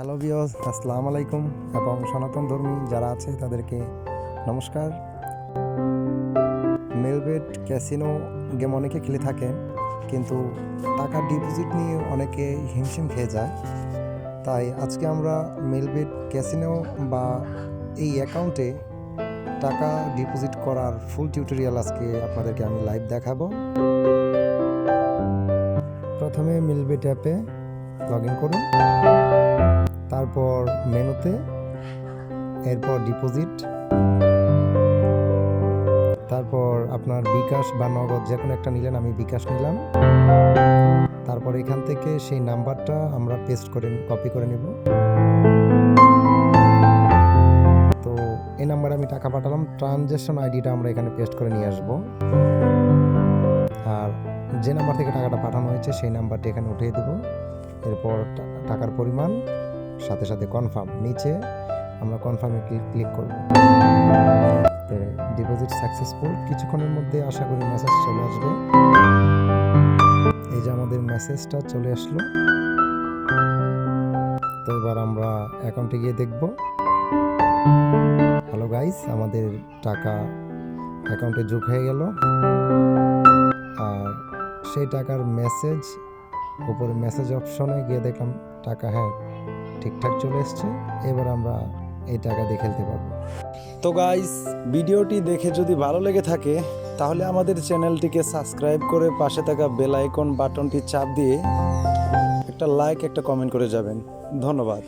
Hello viewers, আসসালামু আলাইকুম এবং সনাতন ধর্মী যারা আছে তাদেরকে নমস্কার। মেলবেট ক্যাসিনো গেম অনেকে খেলে থাকেন, কিন্তু টাকা ডিপোজিট নিয়ে অনেকে হিমশিম খেয়ে যায়। তাই আজকে আমরা মেলবেট ক্যাসিনো বা এই অ্যাকাউন্টে টাকা ডিপোজিট করার ফুল টিউটোরিয়াল আজকে আপনাদেরকে আমি লাইভ দেখাবো। প্রথমে মেলবেট অ্যাপে লগ ইন করুন, তারপর মেনুতে, এরপর ডিপোজিট, তারপর আপনার বিকাশ বা নগদ যে কোনো একটা নিলেন, আমি বিকাশ নিলাম। তারপর এখান থেকে সেই নাম্বারটা আমরা পেস্ট করে কপি করে নেব। তো এই নাম্বারে আমি টাকা পাঠালাম, ট্রানজ্যাকশন আইডিটা আমরা এখানে পেস্ট করে নিয়ে আসব। আর যে নাম্বার থেকে টাকাটা পাঠানো হয়েছে সেই নাম্বারটি এখানে উঠিয়ে দেব। এরপর টাকার পরিমাণ, সাথে সাথে কনফার্ম, নিচে আমরা কনফার্মে ক্লিক করব। Deposit successful. কিছুক্ষণের মধ্যে আশা করি মেসেজ চলে আসবে। এই যে আমাদের মেসেজটা চলে আসলো। তো এবার আমরা অ্যাকাউন্টে গিয়ে দেখব। হ্যালো গাইস, আমাদের টাকা অ্যাকাউন্টে যোগ হয়ে গেল। আর সেই টাকার মেসেজ, উপরে মেসেজ অপশনে গিয়ে দেখলাম টাকা ঠিকঠাক চলে এসছে। এবার আমরা এই টাকা দিয়ে খেলতে পারবো। তো গাইস, ভিডিওটি দেখে যদি ভালো লেগে থাকে তাহলে আমাদের চ্যানেলটিকে সাবস্ক্রাইব করে পাশে থাকা বেল আইকন বাটনটি চাপ দিয়ে একটা লাইক, একটা কমেন্ট করে যাবেন। ধন্যবাদ।